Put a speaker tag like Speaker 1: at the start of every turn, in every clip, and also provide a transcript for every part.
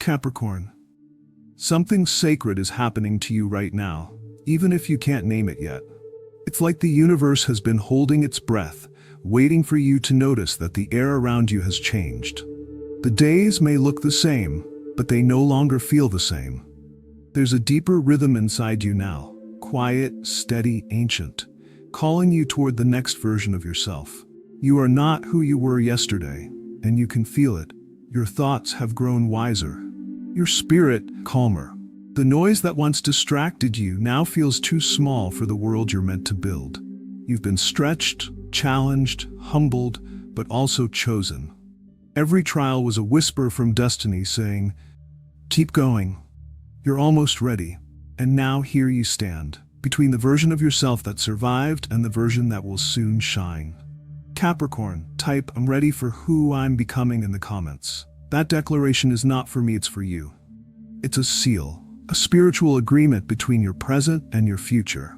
Speaker 1: Capricorn, something sacred is happening to you right now, even if you can't name it yet. It's like the universe has been holding its breath, waiting for you to notice that the air around you has changed. The days may look the same, but they no longer feel the same. There's a deeper rhythm inside you now, quiet, steady, ancient, calling you toward the next version of yourself. You are not who you were yesterday, and you can feel it. Your thoughts have grown wiser. Your spirit calmer. The noise that once distracted you now feels too small for the world you're meant to build. You've been stretched, challenged, humbled, but also chosen. Every trial was a whisper from destiny saying, "Keep going. You're almost ready." And now here you stand, between the version of yourself that survived and the version that will soon shine. Capricorn, type "I'm ready for who I'm becoming" in the comments. That declaration is not for me, it's for you. It's a seal, a spiritual agreement between your present and your future.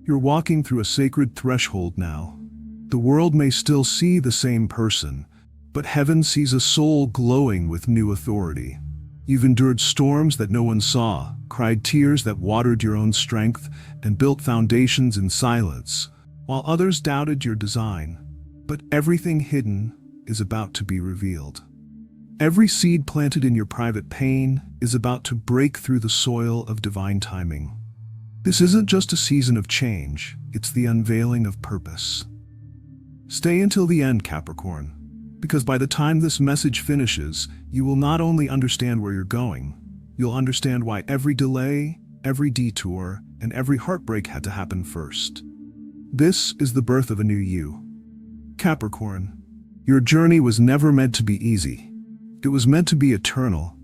Speaker 1: You're walking through a sacred threshold now. The world may still see the same person, but heaven sees a soul glowing with new authority. You've endured storms that no one saw, cried tears that watered your own strength, and built foundations in silence, while others doubted your design. But everything hidden is about to be revealed. Every seed planted in your private pain is about to break through the soil of divine timing. This isn't just a season of change, it's the unveiling of purpose. Stay until the end, Capricorn, because by the time this message finishes, you will not only understand where you're going, you'll understand why every delay, every detour, and every heartbreak had to happen first. This is the birth of a new you. Capricorn, your journey was never meant to be easy. It was meant to be eternal.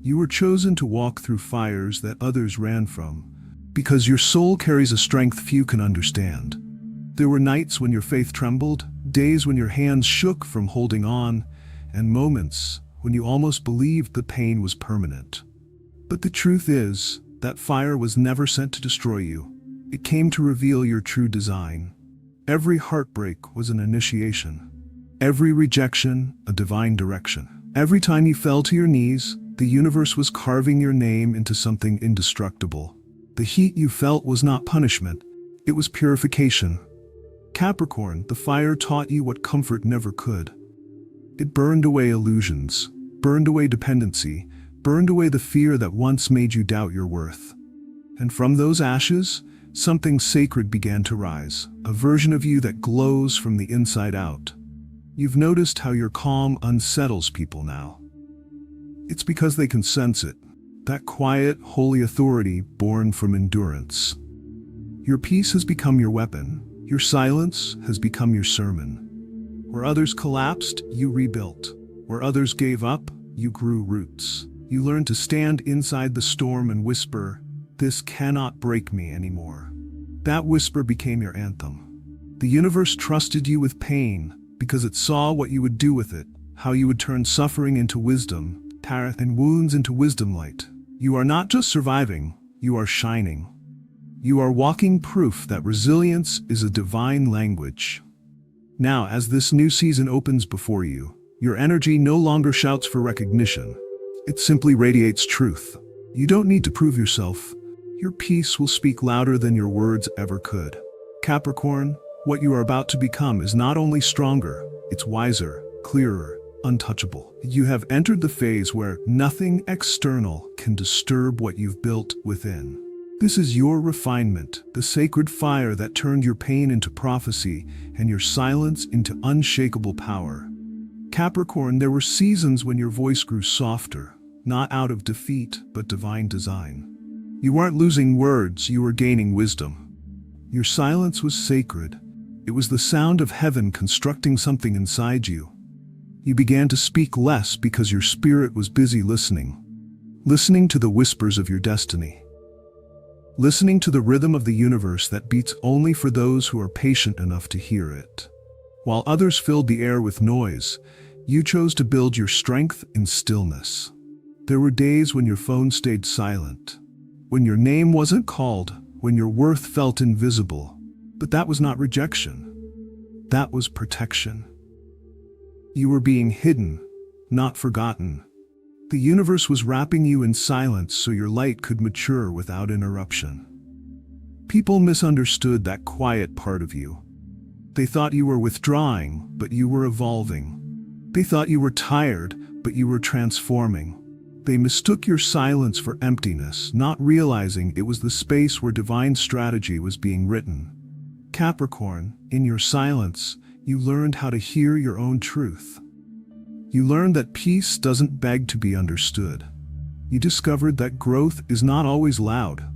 Speaker 1: You were chosen to walk through fires that others ran from, because your soul carries a strength few can understand. There were nights when your faith trembled, days when your hands shook from holding on, and moments when you almost believed the pain was permanent. But the truth is, that fire was never sent to destroy you. It came to reveal your true design. Every heartbreak was an initiation. Every rejection, a divine direction. Every time you fell to your knees, the universe was carving your name into something indestructible. The heat you felt was not punishment, it was purification. Capricorn, the fire taught you what comfort never could. It burned away illusions, burned away dependency, burned away the fear that once made you doubt your worth. And from those ashes, something sacred began to rise, a version of you that glows from the inside out. You've noticed how your calm unsettles people now. It's because they can sense it, that quiet, holy authority born from endurance. Your peace has become your weapon, your silence has become your sermon. Where others collapsed, you rebuilt. Where others gave up, you grew roots. You learned to stand inside the storm and whisper, "This cannot break me anymore." That whisper became your anthem. The universe trusted you with pain because it saw what you would do with it, how you would turn suffering into wisdom, and wounds into wisdom light. You are not just surviving, you are shining. You are walking proof that resilience is a divine language. Now, as this new season opens before you, your energy no longer shouts for recognition. It simply radiates truth. You don't need to prove yourself. Your peace will speak louder than your words ever could. Capricorn, what you are about to become is not only stronger, it's wiser, clearer, untouchable. You have entered the phase where nothing external can disturb what you've built within. This is your refinement, the sacred fire that turned your pain into prophecy and your silence into unshakable power. Capricorn, there were seasons when your voice grew softer, not out of defeat, but divine design. You weren't losing words, you were gaining wisdom. Your silence was sacred. It was the sound of heaven constructing something inside you. You began to speak less because your spirit was busy listening to the whispers of your destiny. Listening to the rhythm of the universe that beats only for those who are patient enough to hear it. While others filled the air with noise, you chose to build your strength in stillness. There were days when your phone stayed silent, when your name wasn't called, when your worth felt invisible. But that was not rejection. That was protection. You were being hidden, not forgotten. The universe was wrapping you in silence so your light could mature without interruption. People misunderstood that quiet part of you. They thought you were withdrawing, but you were evolving. They thought you were tired, but you were transforming. They mistook your silence for emptiness, not realizing it was the space where divine strategy was being written. Capricorn, in your silence, you learned how to hear your own truth. You learned that peace doesn't beg to be understood. You discovered that growth is not always loud.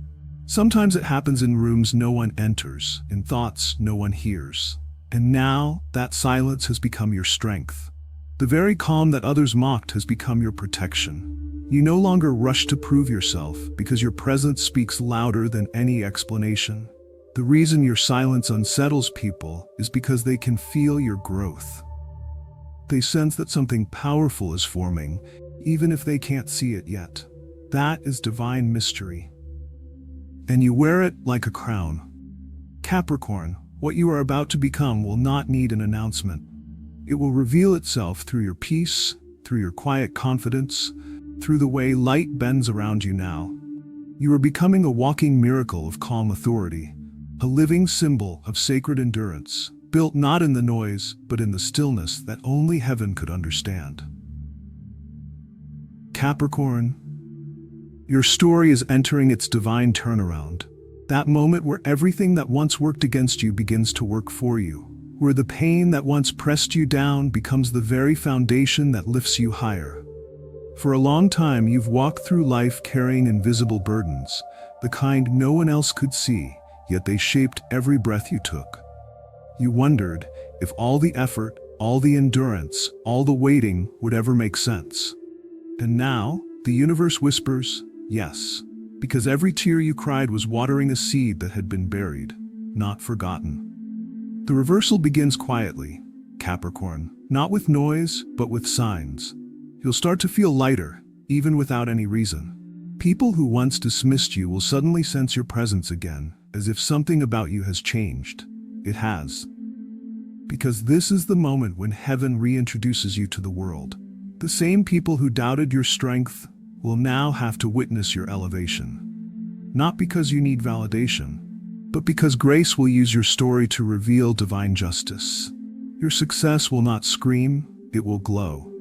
Speaker 1: Sometimes it happens in rooms no one enters, in thoughts no one hears. And now, that silence has become your strength. The very calm that others mocked has become your protection. You no longer rush to prove yourself because your presence speaks louder than any explanation. The reason your silence unsettles people is because they can feel your growth. They sense that something powerful is forming, even if they can't see it yet. That is divine mystery. And you wear it like a crown. Capricorn, what you are about to become will not need an announcement. It will reveal itself through your peace, through your quiet confidence, through the way light bends around you now. You are becoming a walking miracle of calm authority, a living symbol of sacred endurance, built not in the noise, but in the stillness that only heaven could understand. Capricorn, your story is entering its divine turnaround. That moment where everything that once worked against you begins to work for you, where the pain that once pressed you down becomes the very foundation that lifts you higher. For a long time, you've walked through life carrying invisible burdens, the kind no one else could see, yet they shaped every breath you took. You wondered if all the effort, all the endurance, all the waiting would ever make sense. And now, the universe whispers, yes, because every tear you cried was watering a seed that had been buried, not forgotten. The reversal begins quietly, Capricorn, not with noise, but with signs. You'll start to feel lighter, even without any reason. People who once dismissed you will suddenly sense your presence again, as if something about you has changed. It has. Because this is the moment when heaven reintroduces you to the world. The same people who doubted your strength will now have to witness your elevation. Not because you need validation, but because grace will use your story to reveal divine justice. Your success will not scream, it will glow.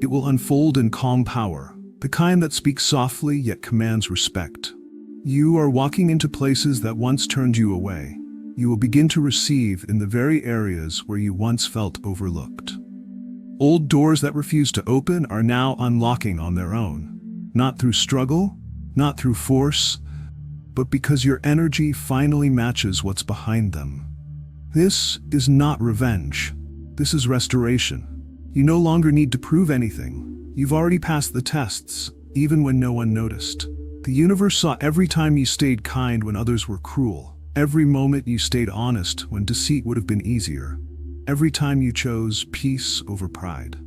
Speaker 1: It will unfold in calm power, the kind that speaks softly yet commands respect. You are walking into places that once turned you away. You will begin to receive in the very areas where you once felt overlooked. Old doors that refused to open are now unlocking on their own. Not through struggle, not through force, but because your energy finally matches what's behind them. This is not revenge. This is restoration. You no longer need to prove anything. You've already passed the tests, even when no one noticed. The universe saw every time you stayed kind when others were cruel. Every moment you stayed honest when deceit would have been easier. Every time you chose peace over pride.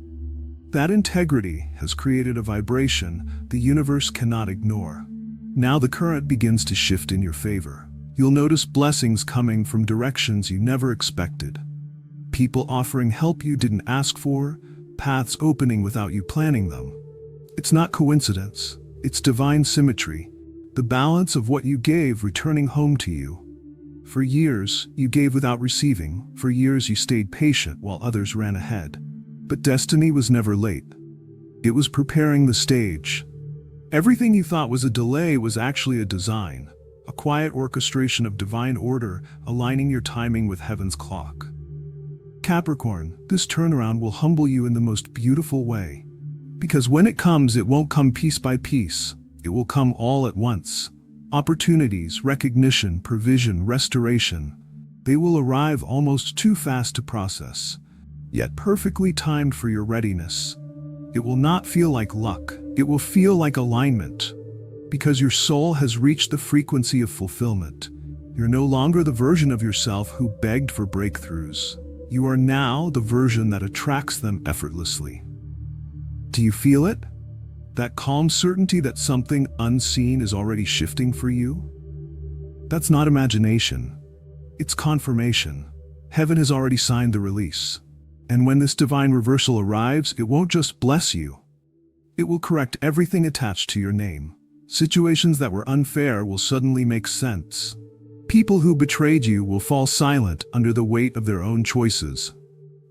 Speaker 1: That integrity has created a vibration the universe cannot ignore. Now the current begins to shift in your favor. You'll notice blessings coming from directions you never expected. People offering help you didn't ask for, paths opening without you planning them. It's not coincidence, it's divine symmetry, the balance of what you gave returning home to you. For years, you gave without receiving. For years, you stayed patient while others ran ahead. But destiny was never late. It was preparing the stage. Everything you thought was a delay was actually a design, a quiet orchestration of divine order aligning your timing with heaven's clock. Capricorn, this turnaround will humble you in the most beautiful way. Because when it comes, it won't come piece by piece. It will come all at once. Opportunities, recognition, provision, restoration. They will arrive almost too fast to process, yet perfectly timed for your readiness. It will not feel like luck. It will feel like alignment. Because your soul has reached the frequency of fulfillment. You're no longer the version of yourself who begged for breakthroughs. You are now the version that attracts them effortlessly. Do you feel it? That calm certainty that something unseen is already shifting for you? That's not imagination. It's confirmation. Heaven has already signed the release. And when this divine reversal arrives, it won't just bless you. It will correct everything attached to your name. Situations that were unfair will suddenly make sense. People who betrayed you will fall silent under the weight of their own choices.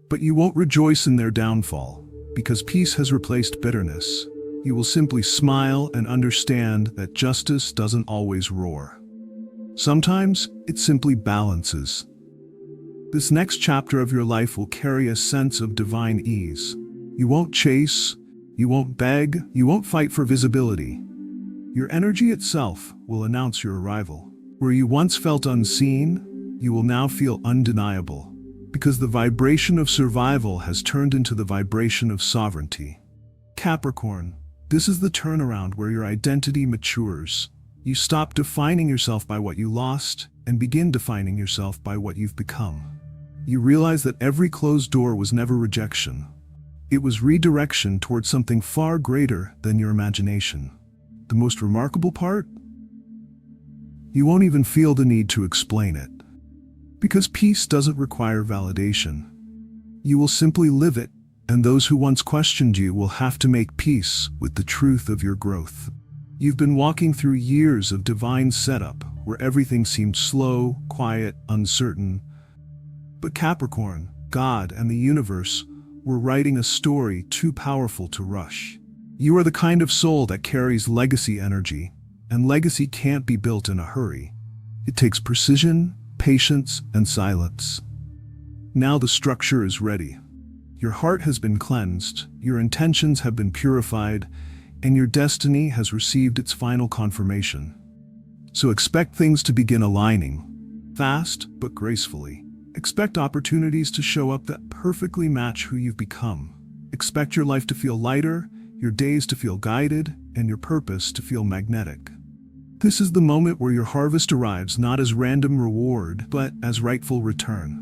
Speaker 1: But you won't rejoice in their downfall, because peace has replaced bitterness. You will simply smile and understand that justice doesn't always roar. Sometimes it simply balances. This next chapter of your life will carry a sense of divine ease. You won't chase, you won't beg, you won't fight for visibility. Your energy itself will announce your arrival. Where you once felt unseen, you will now feel undeniable, because the vibration of survival has turned into the vibration of sovereignty. Capricorn, this is the turnaround where your identity matures. You stop defining yourself by what you lost and begin defining yourself by what you've become. You realize that every closed door was never rejection. It was redirection towards something far greater than your imagination. The most remarkable part? You won't even feel the need to explain it. Because peace doesn't require validation. You will simply live it, and those who once questioned you will have to make peace with the truth of your growth. You've been walking through years of divine setup, where everything seemed slow, quiet, uncertain. But Capricorn, God, and the universe were writing a story too powerful to rush. You are the kind of soul that carries legacy energy, and legacy can't be built in a hurry. It takes precision, patience, and silence. Now the structure is ready. Your heart has been cleansed, your intentions have been purified, and your destiny has received its final confirmation. So expect things to begin aligning, fast but gracefully. Expect opportunities to show up that perfectly match who you've become. Expect your life to feel lighter, your days to feel guided, and your purpose to feel magnetic. This is the moment where your harvest arrives not as random reward, but as rightful return.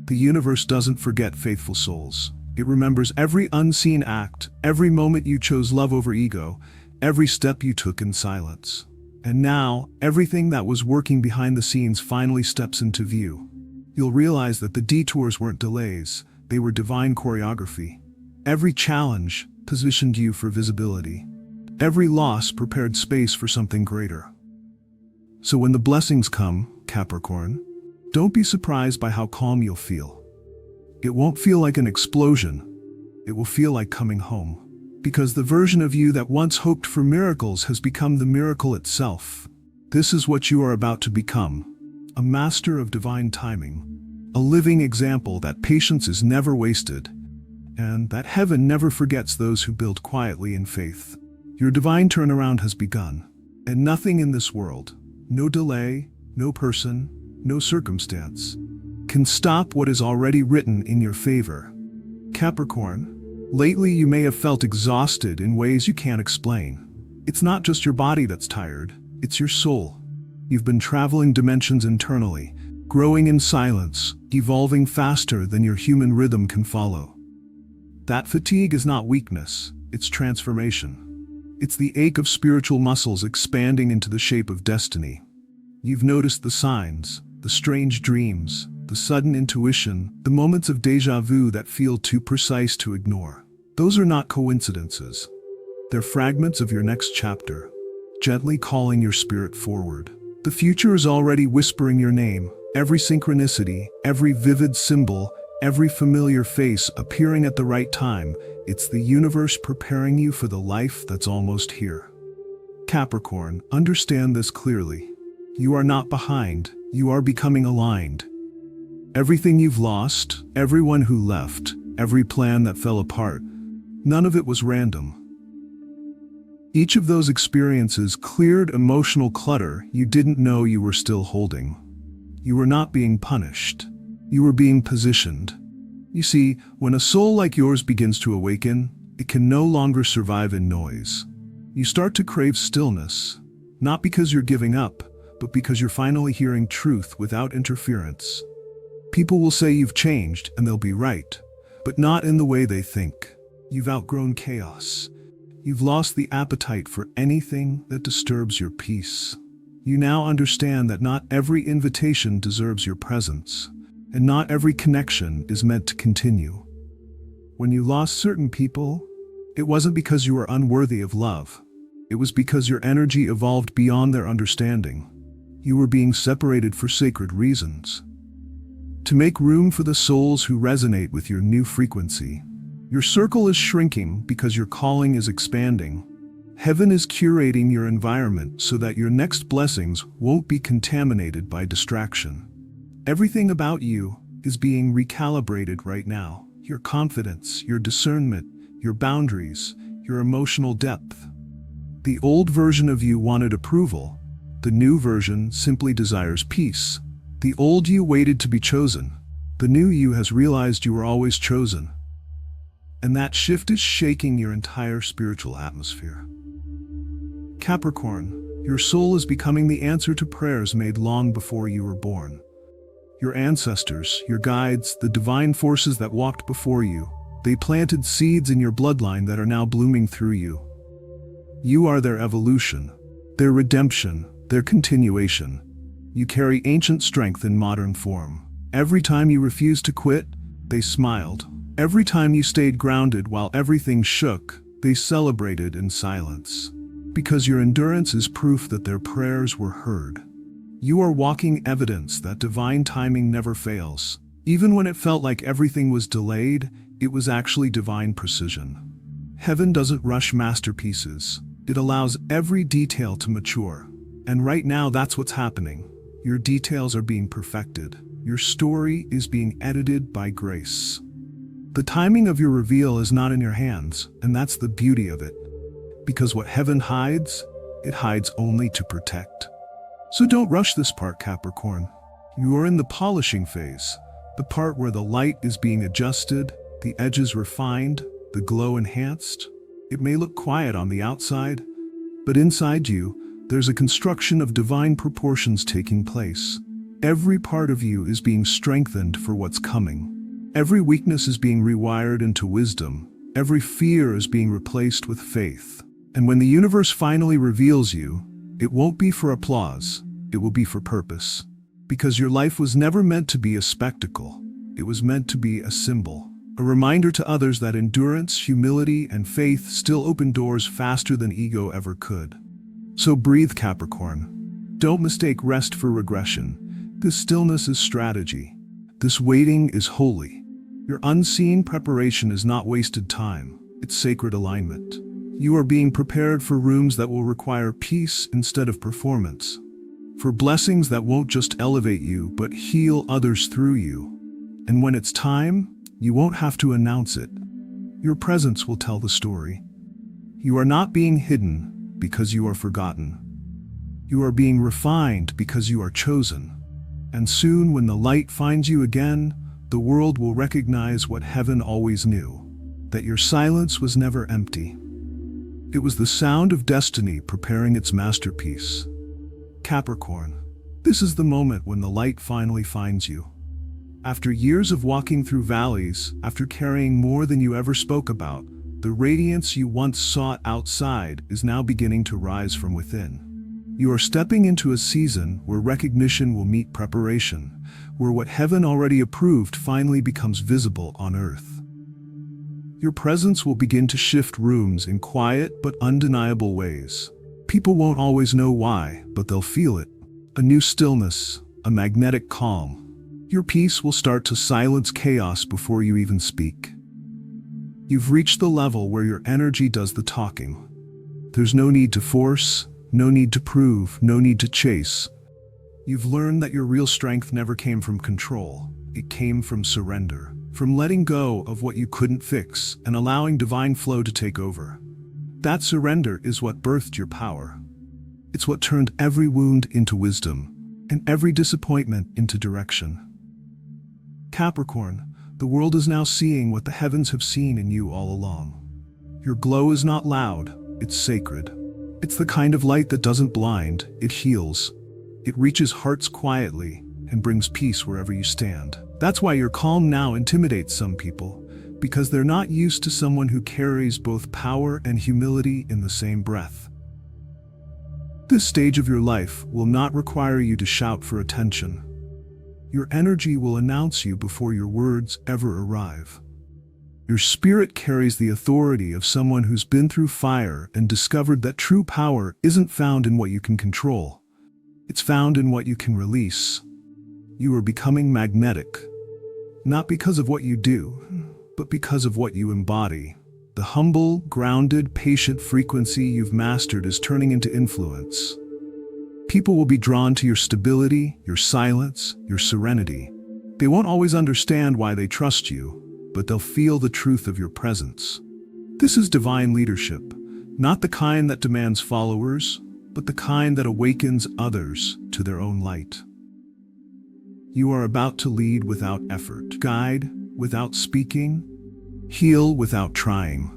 Speaker 1: The universe doesn't forget faithful souls. It remembers every unseen act, every moment you chose love over ego, every step you took in silence. And now, everything that was working behind the scenes finally steps into view. You'll realize that the detours weren't delays, they were divine choreography. Every challenge positioned you for visibility. Every loss prepared space for something greater. So when the blessings come, Capricorn, don't be surprised by how calm you'll feel. It won't feel like an explosion. It will feel like coming home. Because the version of you that once hoped for miracles has become the miracle itself. This is what you are about to become. A master of divine timing. A living example that patience is never wasted. And that heaven never forgets those who build quietly in faith. Your divine turnaround has begun. And nothing in this world, no delay, no person, no circumstance, can stop what is already written in your favor. Capricorn, lately you may have felt exhausted in ways you can't explain. It's not just your body that's tired, it's your soul. You've been traveling dimensions internally, growing in silence, evolving faster than your human rhythm can follow. That fatigue is not weakness, it's transformation. It's the ache of spiritual muscles expanding into the shape of destiny. You've noticed the signs, the strange dreams, the sudden intuition, the moments of déjà vu that feel too precise to ignore. Those are not coincidences. They're fragments of your next chapter, gently calling your spirit forward. The future is already whispering your name, every synchronicity, every vivid symbol, every familiar face appearing at the right time. It's the universe preparing you for the life that's almost here. Capricorn, understand this clearly. You are not behind, you are becoming aligned. Everything you've lost, everyone who left, every plan that fell apart, none of it was random. Each of those experiences cleared emotional clutter you didn't know you were still holding. You were not being punished. You were being positioned. You see, when a soul like yours begins to awaken, it can no longer survive in noise. You start to crave stillness, not because you're giving up, but because you're finally hearing truth without interference. People will say you've changed, and they'll be right, but not in the way they think. You've outgrown chaos. You've lost the appetite for anything that disturbs your peace. You now understand that not every invitation deserves your presence, and not every connection is meant to continue. When you lost certain people, It wasn't because you were unworthy of love. It was because your energy evolved beyond their understanding. You were being separated for sacred reasons. To make room for the souls who resonate with your new frequency. Your circle is shrinking because your calling is expanding. Heaven is curating your environment so that your next blessings won't be contaminated by distraction. Everything about you is being recalibrated right now. Your confidence, your discernment, your boundaries, your emotional depth. The old version of you wanted approval. The new version simply desires peace. The old you waited to be chosen. The new you has realized you were always chosen. And that shift is shaking your entire spiritual atmosphere. Capricorn, your soul is becoming the answer to prayers made long before you were born. Your ancestors, your guides, the divine forces that walked before you, they planted seeds in your bloodline that are now blooming through you. You are their evolution, their redemption, their continuation. You carry ancient strength in modern form. Every time you refused to quit, they smiled. Every time you stayed grounded while everything shook, they celebrated in silence. Because your endurance is proof that their prayers were heard. You are walking evidence that divine timing never fails. Even when it felt like everything was delayed, it was actually divine precision. Heaven doesn't rush masterpieces. It allows every detail to mature. And right now, that's what's happening. Your details are being perfected. Your story is being edited by grace. The timing of your reveal is not in your hands, and that's the beauty of it. Because what heaven hides, it hides only to protect. So don't rush this part, Capricorn. You are in the polishing phase, the part where the light is being adjusted, the edges refined, the glow enhanced. It may look quiet on the outside, but inside you, there's a construction of divine proportions taking place. Every part of you is being strengthened for what's coming. Every weakness is being rewired into wisdom. Every fear is being replaced with faith. And when the universe finally reveals you, it won't be for applause, it will be for purpose. Because your life was never meant to be a spectacle. It was meant to be a symbol. A reminder to others that endurance, humility, and faith still open doors faster than ego ever could. So breathe, Capricorn. Don't mistake rest for regression. This stillness is strategy. This waiting is holy. Your unseen preparation is not wasted time. It's sacred alignment. You are being prepared for rooms that will require peace instead of performance. For blessings that won't just elevate you, but heal others through you. And when it's time, you won't have to announce it. Your presence will tell the story. You are not being hidden because you are forgotten. You are being refined because you are chosen. And soon, when the light finds you again, the world will recognize what heaven always knew, that your silence was never empty. It was the sound of destiny preparing its masterpiece. Capricorn, this is the moment when the light finally finds you. After years of walking through valleys, after carrying more than you ever spoke about, the radiance you once sought outside is now beginning to rise from within. You are stepping into a season where recognition will meet preparation, where what heaven already approved finally becomes visible on earth. Your presence will begin to shift rooms in quiet but undeniable ways. People won't always know why, but they'll feel it. A new stillness, a magnetic calm. Your peace will start to silence chaos before you even speak. You've reached the level where your energy does the talking. There's no need to force, no need to prove, no need to chase. You've learned that your real strength never came from control. It came from surrender, from letting go of what you couldn't fix and allowing divine flow to take over. That surrender is what birthed your power. It's what turned every wound into wisdom and every disappointment into direction. Capricorn, the world is now seeing what the heavens have seen in you all along. Your glow is not loud, it's sacred. It's the kind of light that doesn't blind, it heals. It reaches hearts quietly and brings peace wherever you stand. That's why your calm now intimidates some people, because they're not used to someone who carries both power and humility in the same breath. This stage of your life will not require you to shout for attention. Your energy will announce you before your words ever arrive. Your spirit carries the authority of someone who's been through fire and discovered that true power isn't found in what you can control. It's found in what you can release. You are becoming magnetic, not because of what you do, but because of what you embody. The humble, grounded, patient frequency you've mastered is turning into influence. People will be drawn to your stability, your silence, your serenity. They won't always understand why they trust you, but they'll feel the truth of your presence. This is divine leadership, not the kind that demands followers, but the kind that awakens others to their own light. You are about to lead without effort, guide without speaking, heal without trying.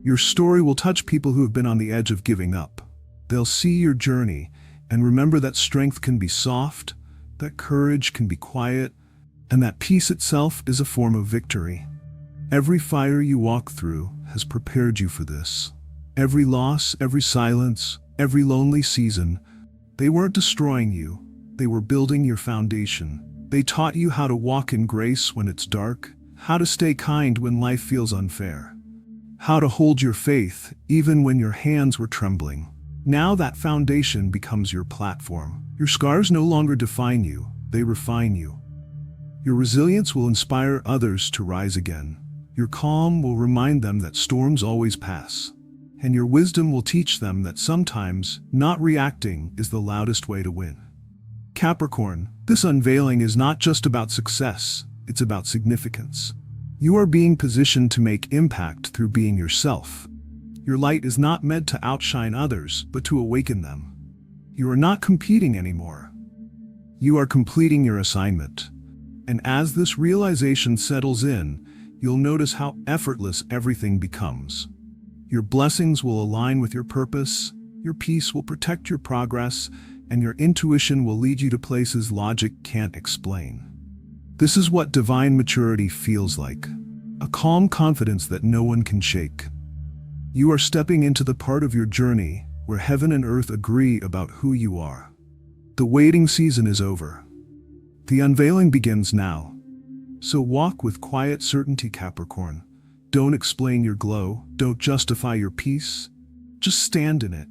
Speaker 1: Your story will touch people who have been on the edge of giving up. They'll see your journey and remember that strength can be soft, that courage can be quiet, and that peace itself is a form of victory. Every fire you walk through has prepared you for this. Every loss, every silence, every lonely season, they weren't destroying you, they were building your foundation. They taught you how to walk in grace when it's dark, how to stay kind when life feels unfair, how to hold your faith even when your hands were trembling. Now that foundation becomes your platform. Your scars no longer define you, they refine you. Your resilience will inspire others to rise again. Your calm will remind them that storms always pass. And your wisdom will teach them that sometimes not reacting is the loudest way to win. Capricorn, this unveiling is not just about success, it's about significance. You are being positioned to make impact through being yourself. Your light is not meant to outshine others, but to awaken them. You are not competing anymore. You are completing your assignment. And as this realization settles in, you'll notice how effortless everything becomes. Your blessings will align with your purpose, your peace will protect your progress, and your intuition will lead you to places logic can't explain. This is what divine maturity feels like, a calm confidence that no one can shake. You are stepping into the part of your journey where heaven and earth agree about who you are. The waiting season is over. The unveiling begins now. So walk with quiet certainty, Capricorn. Don't explain your glow, don't justify your peace. Just stand in it.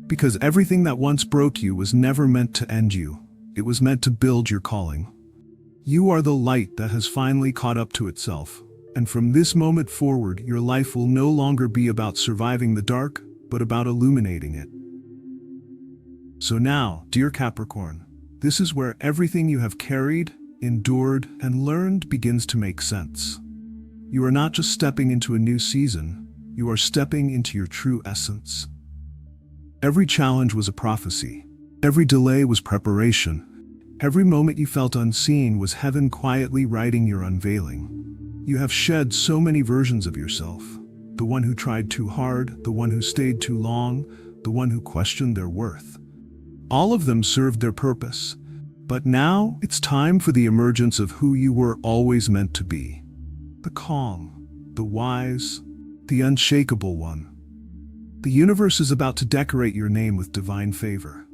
Speaker 1: Because everything that once broke you was never meant to end you. It was meant to build your calling. You are the light that has finally caught up to itself. And from this moment forward, your life will no longer be about surviving the dark, but about illuminating it. So now, dear Capricorn, this is where everything you have carried, endured, and learned begins to make sense. You are not just stepping into a new season, you are stepping into your true essence. Every challenge was a prophecy. Every delay was preparation. Every moment you felt unseen was heaven quietly writing your unveiling. You have shed so many versions of yourself. The one who tried too hard, the one who stayed too long, the one who questioned their worth. All of them served their purpose. But now it's time for the emergence of who you were always meant to be. The calm, the wise, the unshakable one. The universe is about to decorate your name with divine favor.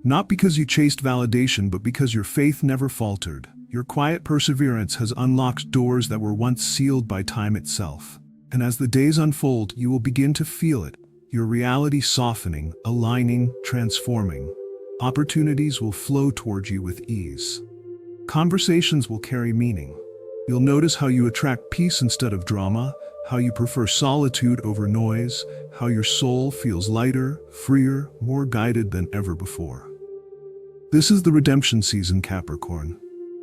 Speaker 1: Not because you chased validation, but because your faith never faltered. Your quiet perseverance has unlocked doors that were once sealed by time itself. And as the days unfold, you will begin to feel it, your reality softening, aligning, transforming. Opportunities will flow toward you with ease. Conversations will carry meaning. You'll notice how you attract peace instead of drama, how you prefer solitude over noise, how your soul feels lighter, freer, more guided than ever before. This is the redemption season, Capricorn.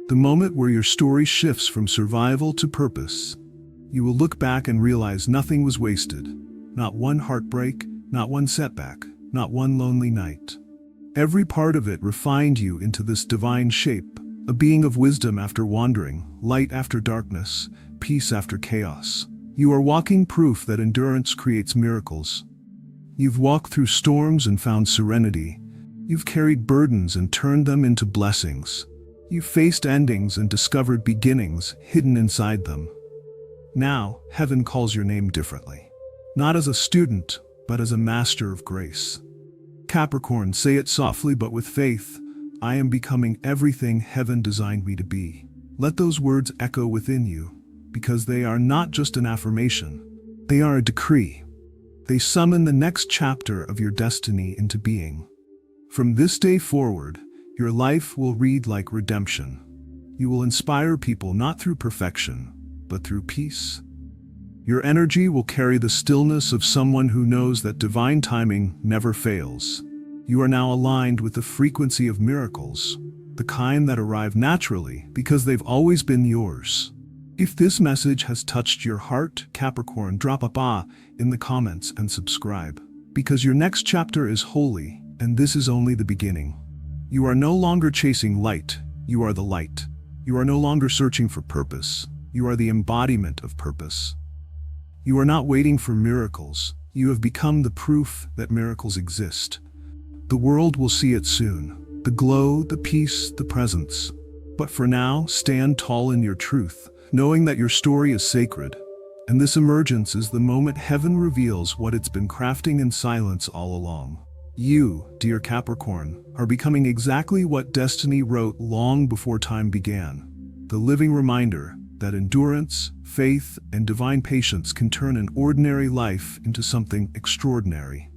Speaker 1: The moment where your story shifts from survival to purpose. You will look back and realize nothing was wasted. Not one heartbreak, not one setback, not one lonely night. Every part of it refined you into this divine shape, a being of wisdom after wandering, light after darkness, peace after chaos. You are walking proof that endurance creates miracles. You've walked through storms and found serenity. You've carried burdens and turned them into blessings. You've faced endings and discovered beginnings hidden inside them. Now, heaven calls your name differently. Not as a student, but as a master of grace. Capricorn, say it softly but with faith. I am becoming everything heaven designed me to be. Let those words echo within you. because they are not just an affirmation. They are a decree. They summon the next chapter of your destiny into being. From this day forward, your life will read like redemption. You will inspire people not through perfection, but through peace. Your energy will carry the stillness of someone who knows that divine timing never fails. You are now aligned with the frequency of miracles, the kind that arrive naturally because they've always been yours. If this message has touched your heart, Capricorn, drop a "Ah" in the comments and subscribe. Because your next chapter is holy, and this is only the beginning. You are no longer chasing light, you are the light. You are no longer searching for purpose, you are the embodiment of purpose. You are not waiting for miracles, you have become the proof that miracles exist. The world will see it soon, the glow, the peace, the presence. But for now, stand tall in your truth, knowing that your story is sacred. And this emergence is the moment heaven reveals what it's been crafting in silence all along. You, dear Capricorn, are becoming exactly what destiny wrote long before time began. The living reminder that endurance, faith, and divine patience can turn an ordinary life into something extraordinary.